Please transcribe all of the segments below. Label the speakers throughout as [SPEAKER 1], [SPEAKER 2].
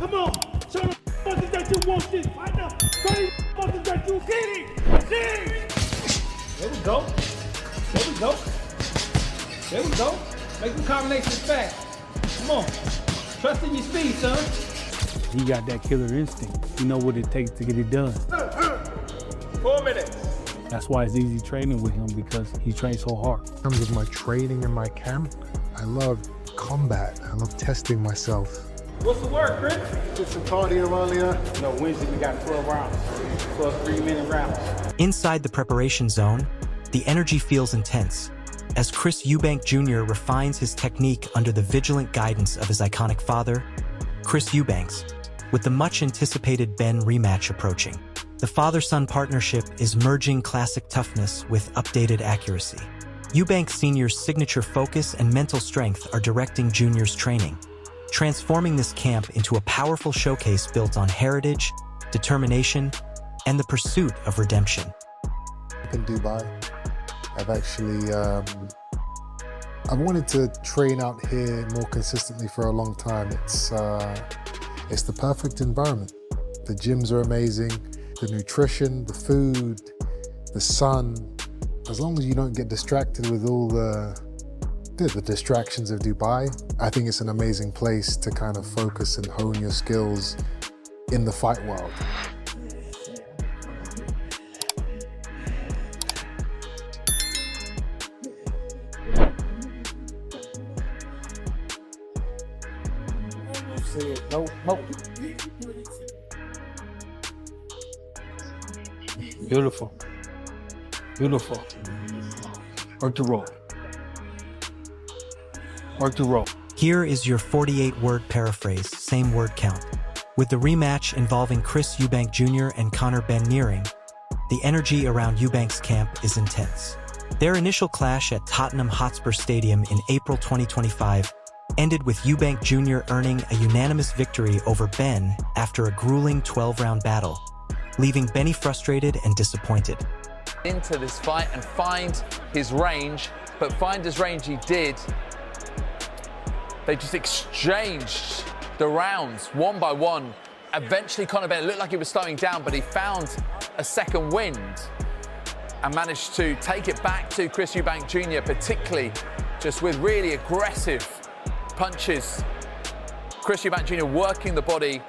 [SPEAKER 1] Come on, show the motherfuckers that you want this right now. Show these motherfuckers that you get it. There we go. There we go. There we go. Make the combinations fast. Come on. Trust in your speed, son.
[SPEAKER 2] He got that killer instinct. He know what it takes to get it done.
[SPEAKER 1] 4 minutes.
[SPEAKER 2] That's why it's easy training with him, because he trains so hard.
[SPEAKER 3] In terms of my training in my camp, I love combat. I love testing myself.
[SPEAKER 1] What's the word, Chris?
[SPEAKER 3] Did some cardio earlier.
[SPEAKER 1] No, Wednesday we got 12 rounds. 12 3-minute rounds.
[SPEAKER 4] Inside the preparation zone, the energy feels intense as Chris Eubank Jr. refines his technique under the vigilant guidance of his iconic father, Chris Eubanks, with the much-anticipated Benn rematch approaching. The father-son partnership is merging classic toughness with updated accuracy. Eubank Sr.'s signature focus and mental strength are directing Jr.'s training, transforming this camp into a powerful showcase built on heritage, determination, and the pursuit of redemption.
[SPEAKER 3] In Dubai, I've actually, I've wanted to train out here more consistently for a long time. It's the perfect environment. The gyms are amazing, the nutrition, the food, the sun. As long as you don't get distracted with all the distractions of Dubai, I think it's an amazing place to kind of focus and hone your skills in the fight world.
[SPEAKER 2] No, no. Beautiful. Beautiful. Work the roll. Work the roll.
[SPEAKER 4] Here is your 48-word paraphrase, same word count. With the rematch involving Chris Eubank Jr. and Conor Benn nearing, the energy around Eubank's camp is intense. Their initial clash at Tottenham Hotspur Stadium in April 2025 ended with Eubank Jr. earning a unanimous victory over Benn after a grueling 12-round battle, leaving Benny frustrated and disappointed.
[SPEAKER 5] Into this fight and find his range, but find his range he did. They just exchanged the rounds one by one. Eventually Conor Benn looked like he was slowing down, but he found a second wind and managed to take it back to Chris Eubank Jr., particularly just with really aggressive punches. Chris Eubank Jr. working the body,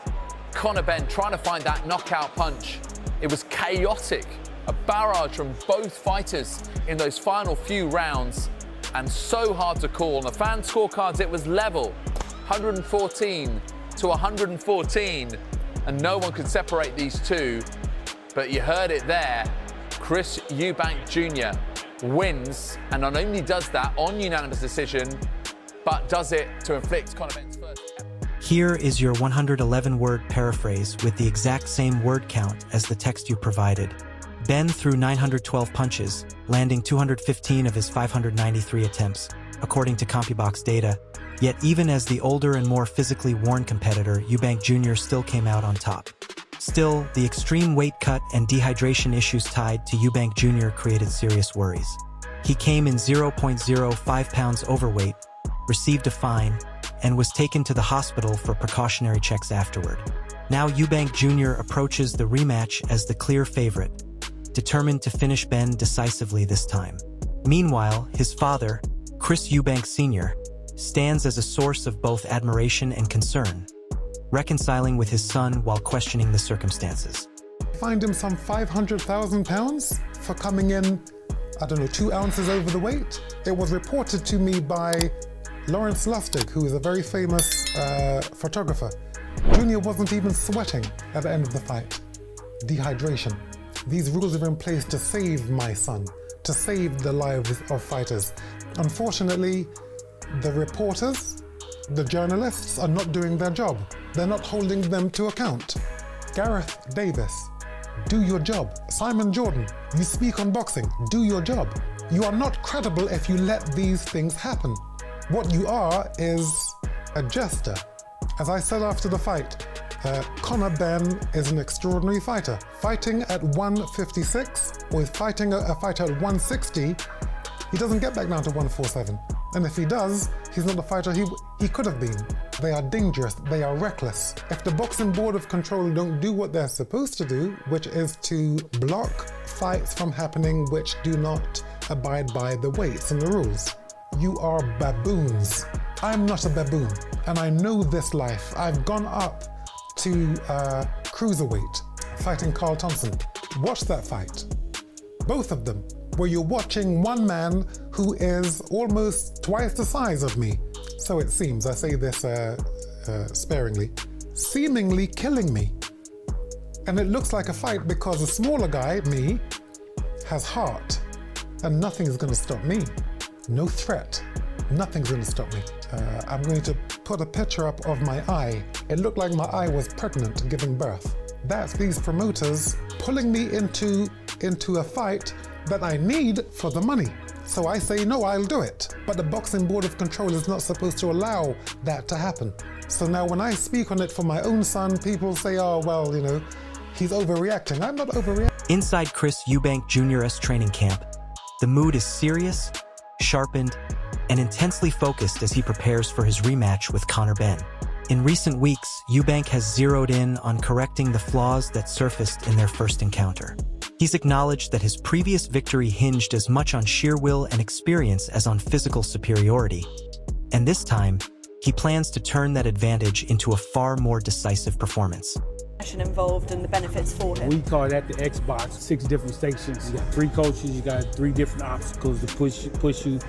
[SPEAKER 5] Conor Benn trying to find that knockout punch. It was chaotic, a barrage from both fighters in those final few rounds, and so hard to call. On the fan scorecards, it was level, 114 to 114, and no one could separate these two. But you heard it there, Chris Eubank Jr. wins, and not only does that on unanimous decision, but does it to inflict Conor Benn's first ever.
[SPEAKER 4] Here is your 111-word paraphrase with the exact same word count as the text you provided. Benn threw 912 punches, landing 215 of his 593 attempts, according to CompuBox data. Yet even as the older and more physically worn competitor, Eubank Jr. still came out on top. Still, the extreme weight cut and dehydration issues tied to Eubank Jr. created serious worries. He came in 0.05 pounds overweight, received a fine, and was taken to the hospital for precautionary checks afterward. Now Eubank Jr. approaches the rematch as the clear favorite, determined to finish Benn decisively this time. Meanwhile, his father, Chris Eubank Sr., stands as a source of both admiration and concern, reconciling with his son while questioning the circumstances.
[SPEAKER 3] Fined him some £500,000 for coming in, 2 ounces over the weight. It was reported to me by Lawrence Lustig, who is a very famous photographer. Junior wasn't even sweating at the end of the fight. Dehydration. These rules are in place to save my son, to save the lives of fighters. Unfortunately, the reporters, the journalists are not doing their job. They're not holding them to account. Gareth Davis, do your job. Simon Jordan, you speak on boxing, do your job. You are not credible if you let these things happen. What you are is a jester. As I said after the fight, Conor Benn is an extraordinary fighter. Fighting at 156 or fighting a fighter at 160, he doesn't get back down to 147. And if he does, he's not the fighter he could have been. They are dangerous, they are reckless. If the Boxing Board of Control don't do what they're supposed to do, which is to block fights from happening which do not abide by the weights and the rules, you are baboons. I'm not a baboon, and I know this life. I've gone up to cruiserweight, fighting Carl Thompson. Watch that fight. Both of them, where you're watching one man who is almost twice the size of me. So it seems, I say this sparingly, seemingly killing me. And it looks like a fight because the smaller guy, me, has heart, and nothing's gonna stop me. No threat, nothing's gonna stop me. I'm going to put a picture up of my eye. It looked like my eye was pregnant, giving birth. That's these promoters pulling me into a fight that I need for the money. So I say, no, I'll do it. But the Boxing Board of Control is not supposed to allow that to happen. So now when I speak on it for my own son, people say, oh, well, you know, he's overreacting. I'm not overreacting.
[SPEAKER 4] Inside Chris Eubank Jr.'s training camp, the mood is serious, sharpened, and intensely focused as he prepares for his rematch with Benn. In recent weeks, Eubank has zeroed in on correcting the flaws that surfaced in their first encounter. He's acknowledged that his previous victory hinged as much on sheer will and experience as on physical superiority. And this time, he plans to turn that advantage into a far more decisive performance.
[SPEAKER 6] Involved and the benefits for him.
[SPEAKER 2] We call that the Xbox. 6 different stations. You got 3 coaches. You got 3 different obstacles to push you,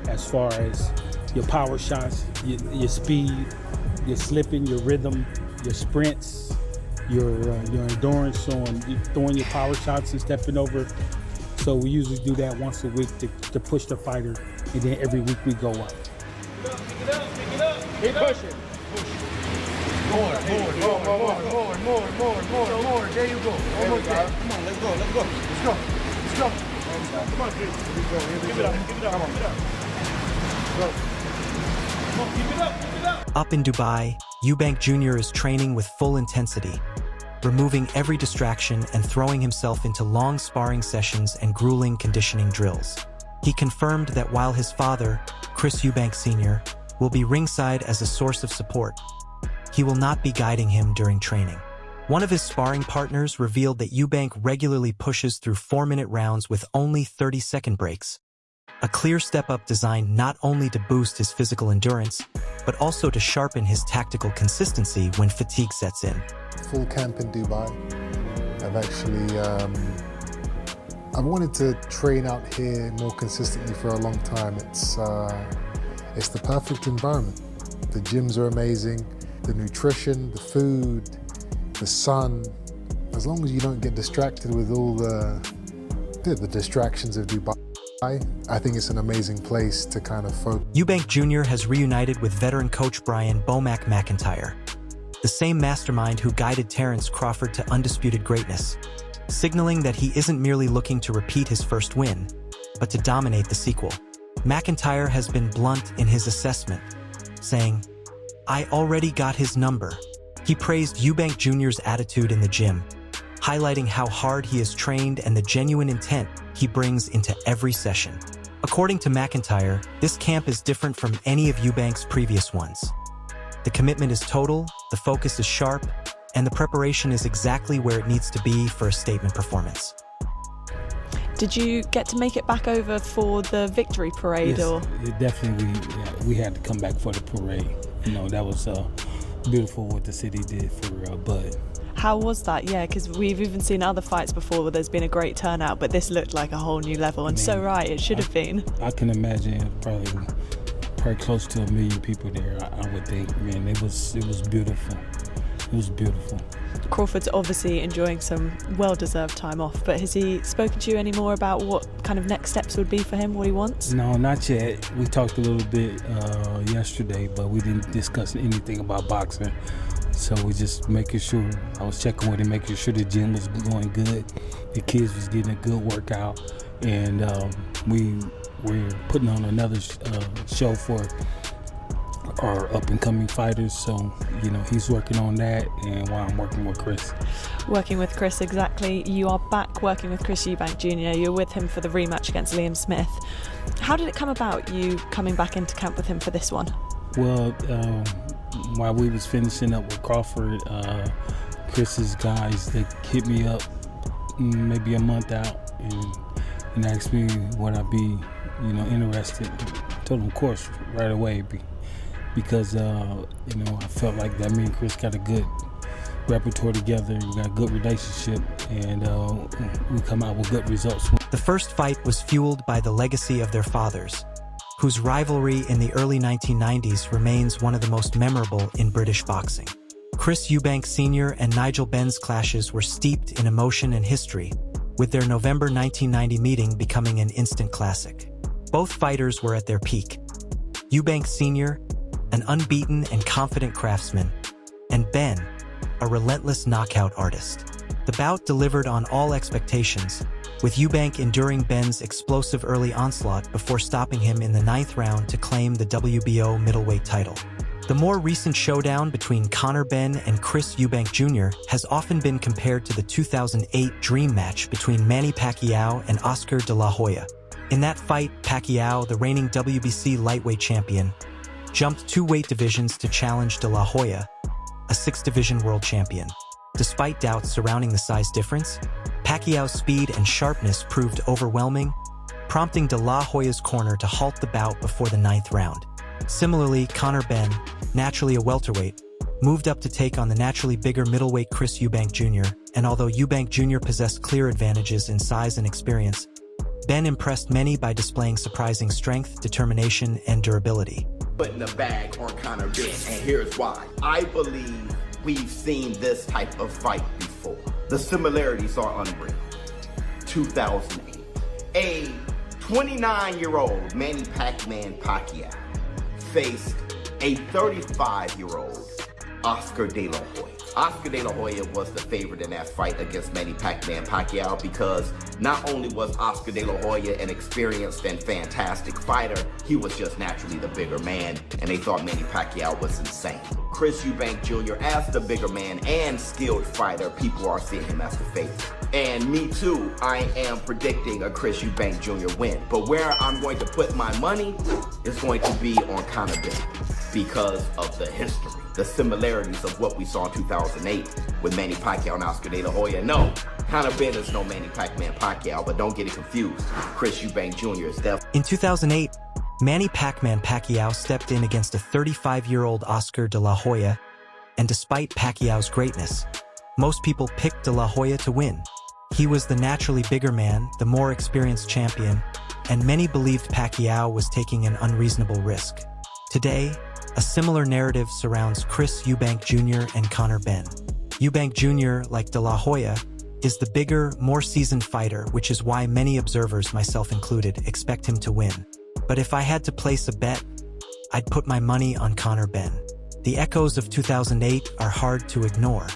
[SPEAKER 2] as far as your power shots, your speed, your slipping, your rhythm, your sprints, your endurance on throwing your power shots and stepping over. So we usually do that once a week to push the fighter, and then every week we go up.
[SPEAKER 1] Pick it up, pick it up. Keep pushing. More. There you go. Almost there. Come on, let's go. Come on, Chris. Give it up. Come on. Go. Come on, keep it up.
[SPEAKER 4] Up in Dubai, Eubank Jr. is training with full intensity, removing every distraction and throwing himself into long sparring sessions and grueling conditioning drills. He confirmed that while his father, Chris Eubank Sr., will be ringside as a source of support, he will not be guiding him during training. One of his sparring partners revealed that Eubank regularly pushes through 4-minute rounds with only 30-second breaks, a clear step-up designed not only to boost his physical endurance, but also to sharpen his tactical consistency when fatigue sets in.
[SPEAKER 7] Full camp in Dubai. I've wanted to train out here more consistently for a long time. It's the perfect environment. The gyms are amazing. The nutrition, the food, the sun. As long as you don't get distracted with all the distractions of Dubai, I think it's an amazing place to kind of focus.
[SPEAKER 4] Eubank Jr. has reunited with veteran coach Brian "Bomac" McIntyre, the same mastermind who guided Terence Crawford to undisputed greatness, signaling that he isn't merely looking to repeat his first win, but to dominate the sequel. McIntyre has been blunt in his assessment, saying, "I already got his number." He praised Eubank Jr.'s attitude in the gym, highlighting how hard he is trained and the genuine intent he brings into every session. According to McIntyre, this camp is different from any of Eubank's previous ones. The commitment is total, the focus is sharp, and the preparation is exactly where it needs to be for a statement performance.
[SPEAKER 6] Did you get to make it back over for the victory parade?
[SPEAKER 2] Yes,
[SPEAKER 6] or
[SPEAKER 2] definitely we had to come back for the parade. You know, that was beautiful what the city did for Bud.
[SPEAKER 6] how was that? Yeah, because we've even seen other fights before where there's been a great turnout, but this looked like a whole new level, and so right, it should have been.
[SPEAKER 2] I can imagine probably close to 1 million people there, I would think. Man, it was beautiful. It was beautiful.
[SPEAKER 6] Crawford's obviously enjoying some well-deserved time off, but has he spoken to you any more about what kind of next steps would be for him, what he wants?
[SPEAKER 2] No, not yet. We talked a little bit yesterday, but we didn't discuss anything about boxing. So we just making sure, I was checking with him, making sure the gym was going good, the kids was getting a good workout, and we're putting on another show for our up-and-coming fighters. So, you know, he's working on that, and while I'm working with Chris.
[SPEAKER 6] Working with Chris, exactly. You are back working with Chris Eubank Jr. You're with him for the rematch against Liam Smith. How did it come about, you coming back into camp with him for this one?
[SPEAKER 2] Well, while we was finishing up with Crawford, Chris's guys, they hit me up maybe a month out and asked me would I be, interested. I told them, of course, right away, because I felt like that me and Chris got a good repertoire together. We got a good relationship, and we come out with good results.
[SPEAKER 4] The first fight was fueled by the legacy of their fathers, whose rivalry in the early 1990s remains one of the most memorable in British boxing. Chris Eubank Sr. and Nigel Benn's clashes were steeped in emotion and history, with their November 1990 meeting becoming an instant classic. Both fighters were at their peak. Eubank Sr., an unbeaten and confident craftsman, and Benn, a relentless knockout artist. The bout delivered on all expectations, with Eubank enduring Benn's explosive early onslaught before stopping him in the 9th round to claim the WBO middleweight title. The more recent showdown between Conor Benn and Chris Eubank Jr. has often been compared to the 2008 dream match between Manny Pacquiao and Oscar de la Hoya. In that fight, Pacquiao, the reigning WBC lightweight champion, jumped 2 weight divisions to challenge de la Hoya, a 6-division world champion. Despite doubts surrounding the size difference, Pacquiao's speed and sharpness proved overwhelming, prompting de la Hoya's corner to halt the bout before the 9th round. Similarly, Conor Benn, naturally a welterweight, moved up to take on the naturally bigger middleweight Chris Eubank Jr., and although Eubank Jr. possessed clear advantages in size and experience, Benn impressed many by displaying surprising strength, determination, and durability.
[SPEAKER 8] Putting the bag on Conor Benn, and here's why. I believe we've seen this type of fight before. The similarities are unreal. 2008. A 29-year-old Manny Pacquiao faced a 35-year-old Oscar de la Hoya. Oscar de la Hoya was the favorite in that fight against Manny Pacquiao because not only was Oscar de la Hoya an experienced and fantastic fighter, he was just naturally the bigger man, and they thought Manny Pacquiao was insane. Chris Eubank Jr., as the bigger man and skilled fighter, people are seeing him as the favorite. And me too, I am predicting a Chris Eubank Jr. win. But where I'm going to put my money is going to be on Conor Benn because of the history, the similarities of what we saw in 2008 with Manny Pacquiao and Oscar de la Hoya. No, Conor Benn is no Manny Pacquiao, but don't get it confused. Chris Eubank Jr. is definitely.
[SPEAKER 4] In 2008, Manny Pacquiao stepped in against a 35-year-old Oscar de la Hoya, and despite Pacquiao's greatness, most people picked de la Hoya to win. He was the naturally bigger man, the more experienced champion, and many believed Pacquiao was taking an unreasonable risk. Today, a similar narrative surrounds Chris Eubank Jr. and Conor Benn. Eubank Jr., like de la Hoya, is the bigger, more seasoned fighter, which is why many observers, myself included, expect him to win. But if I had to place a bet, I'd put my money on Conor Benn. The echoes of 2008 are hard to ignore.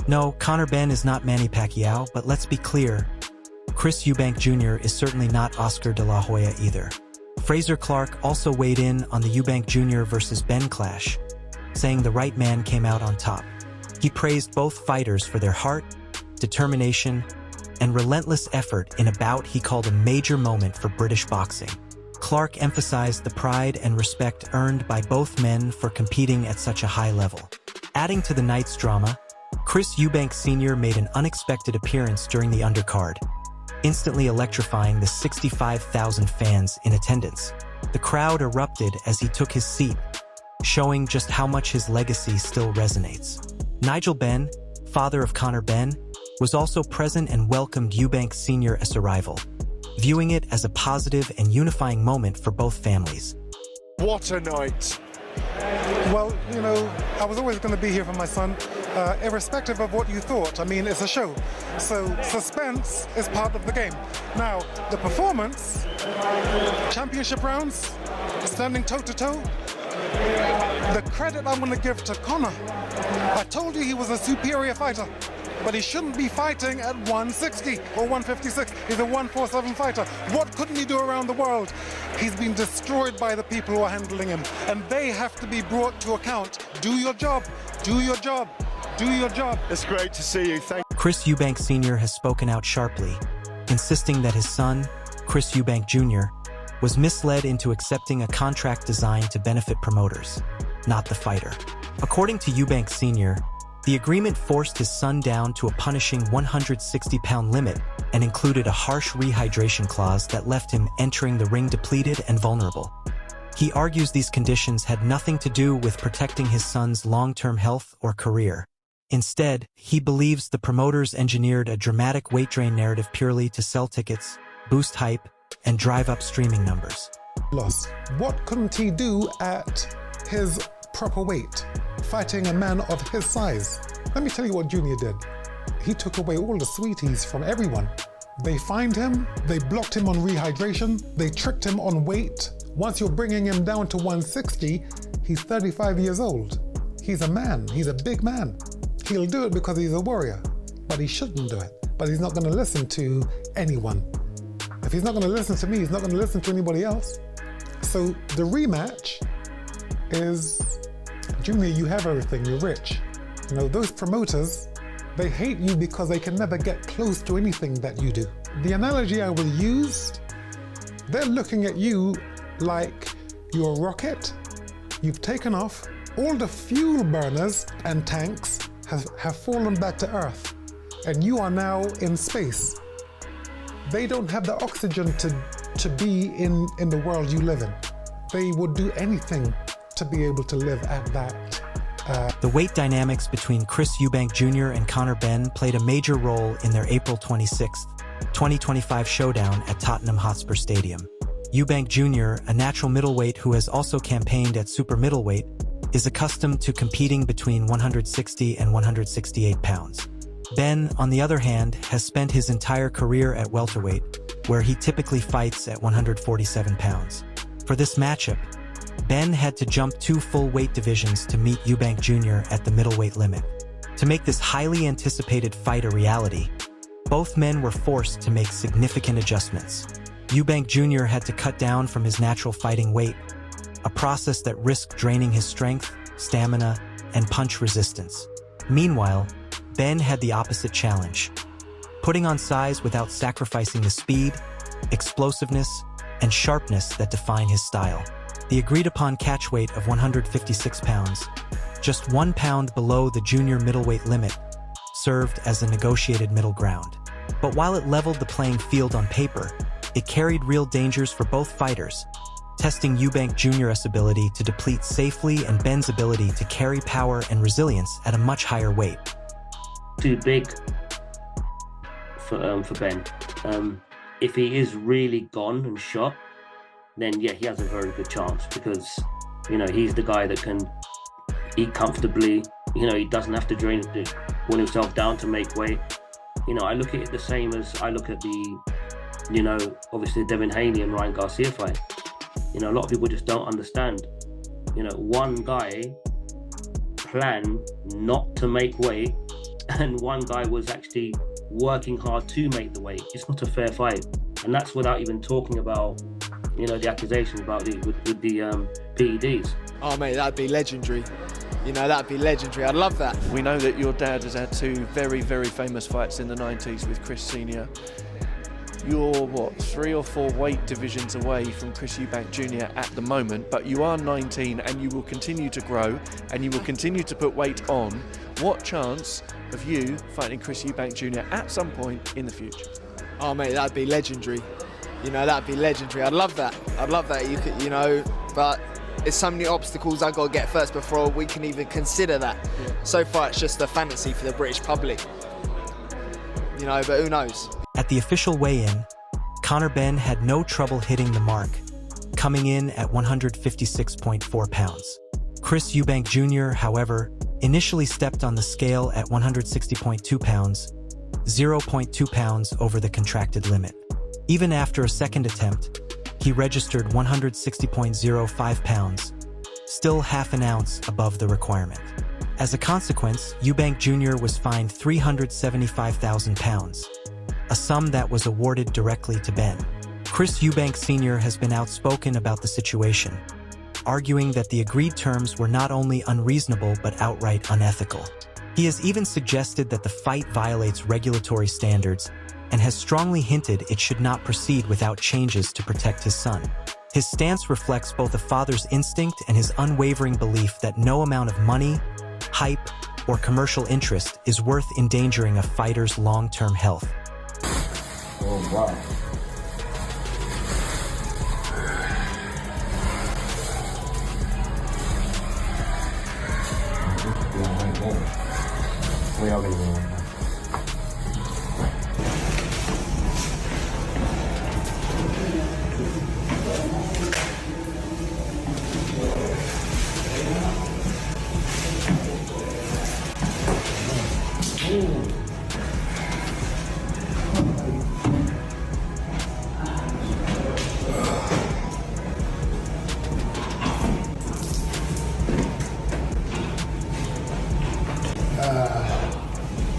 [SPEAKER 4] No, Conor Benn is not Manny Pacquiao, but let's be clear, Chris Eubank Jr. is certainly not Oscar de la Hoya either. Fraser Clark also weighed in on the Eubank Jr. versus Benn clash, saying the right man came out on top. He praised both fighters for their heart, determination, and relentless effort in a bout he called a major moment for British boxing. Clark emphasized the pride and respect earned by both men for competing at such a high level. Adding to the night's drama, Chris Eubank Sr. made an unexpected appearance during the undercard, instantly electrifying the 65,000 fans in attendance. The crowd erupted as he took his seat, showing just how much his legacy still resonates. Nigel Benn, father of Conor Benn, was also present and welcomed Eubank Sr. as a rival, viewing it as a positive and unifying moment for both families.
[SPEAKER 9] What a night!
[SPEAKER 3] Well, I was always going to be here for my son, irrespective of what you thought. I mean, it's a show. So suspense is part of the game. Now, the performance, championship rounds, standing toe-to-toe, the credit I'm going to give to Conor. I told you he was a superior fighter, but he shouldn't be fighting at 160 or 156. He's a 147 fighter. What couldn't he do around the world? He's been destroyed by the people who are handling him, and they have to be brought to account. Do your job. Do your job. Do your job.
[SPEAKER 9] It's great to see you. Thank you.
[SPEAKER 4] Chris Eubank Sr. has spoken out sharply, insisting that his son, Chris Eubank Jr., was misled into accepting a contract designed to benefit promoters, not the fighter. According to Eubank Sr., the agreement forced his son down to a punishing 160-pound limit and included a harsh rehydration clause that left him entering the ring depleted and vulnerable. He argues these conditions had nothing to do with protecting his son's long-term health or career. Instead, he believes the promoters engineered a dramatic weight drain narrative purely to sell tickets, boost hype, and drive up streaming numbers.
[SPEAKER 3] What couldn't he do at his proper weight, fighting a man of his size? Let me tell you what Junior did. He took away all the sweeties from everyone. They fined him, they blocked him on rehydration, they tricked him on weight. Once you're bringing him down to 160, he's 35 years old. He's a man, he's a big man. He'll do it because he's a warrior, but he shouldn't do it. But he's not gonna listen to anyone. If he's not gonna listen to me, he's not gonna listen to anybody else. So the rematch is, Junior, you have everything, you're rich. You know, those promoters, they hate you because they can never get close to anything that you do. The analogy I will use, they're looking at you like you're a rocket, you've taken off, all the fuel burners and tanks have fallen back to Earth, and you are now in space. They don't have the oxygen to be in the world you live in. They would do anything to be able to live at that.
[SPEAKER 4] The weight dynamics between Chris Eubank Jr. and Conor Benn played a major role in their April 26, 2025 showdown at Tottenham Hotspur Stadium. Eubank Jr., a natural middleweight who has also campaigned at super middleweight, is accustomed to competing between 160 and 168 pounds. Benn, on the other hand, has spent his entire career at welterweight, where he typically fights at 147 pounds. For this matchup, Benn had to jump 2 full weight divisions to meet Eubank Jr. at the middleweight limit. To make this highly anticipated fight a reality, both men were forced to make significant adjustments. Eubank Jr. had to cut down from his natural fighting weight, a process that risked draining his strength, stamina, and punch resistance. Meanwhile, Benn had the opposite challenge, putting on size without sacrificing the speed, explosiveness, and sharpness that define his style. The agreed-upon catch weight of 156 pounds, just 1 pound below the junior middleweight limit, served as a negotiated middle ground. But while it leveled the playing field on paper, it carried real dangers for both fighters, testing Eubank Jr.'s ability to deplete safely and Benn's ability to carry power and resilience at a much higher weight.
[SPEAKER 10] Too big for Benn. If he is really gone and shot, then yeah, he has a very good chance because, you know, he's the guy that can eat comfortably. You know, he doesn't have to drain himself down to make weight. You know, I look at it the same as I look at the, you know, obviously Devin Haney and Ryan Garcia fight. You know, a lot of people just don't understand. You know, one guy planned not to make weight and one guy was actually working hard to make the weight. It's not a fair fight. And that's without even talking about, you know, the accusations about with the PEDs.
[SPEAKER 11] Oh mate, that'd be legendary. You know, that'd be legendary. I'd love that.
[SPEAKER 12] We know that your dad has had 2 very, very famous fights in the 90s with Chris Sr. You're, what, 3 or 4 weight divisions away from Chris Eubank Jr. at the moment, but you are 19 and you will continue to grow and you will continue to put weight on. What chance of you fighting Chris Eubank Jr. at some point in the future?
[SPEAKER 11] Oh mate, that'd be legendary. You know, that'd be legendary. I'd love that. I'd love that. You could, you know, but there's so many obstacles I've got to get first before we can even consider that. Yeah. So far, it's just a fantasy for the British public. You know, but who knows?
[SPEAKER 4] At the official weigh-in, Conor Benn had no trouble hitting the mark, coming in at 156.4 pounds. Chris Eubank Jr., however, initially stepped on the scale at 160.2 pounds, 0.2 pounds over the contracted limit. Even after a second attempt, he registered 160.05 pounds, still half an ounce above the requirement. As a consequence, Eubank Jr. was fined £375,000, a sum that was awarded directly to Benn. Chris Eubank Sr. has been outspoken about the situation, arguing that the agreed terms were not only unreasonable but outright unethical. He has even suggested that the fight violates regulatory standards and has strongly hinted it should not proceed without changes to protect his son. His stance reflects both a father's instinct and his unwavering belief that no amount of money, hype, or commercial interest is worth endangering a fighter's long-term health.
[SPEAKER 1] Oh, wow.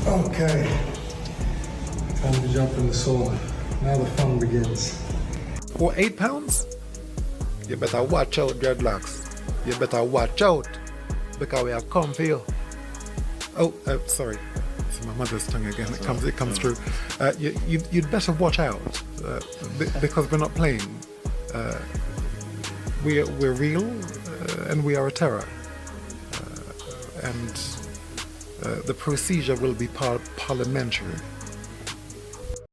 [SPEAKER 3] Okay, time to jump in the sauna. Now the fun begins. For £8? You better watch out, dreadlocks. You better watch out, because we have come for you. Oh, sorry. It's my mother's tongue again. It comes through. You'd better watch out, because we're not playing. We're real, and we are a terror. And the procedure will be parliamentary.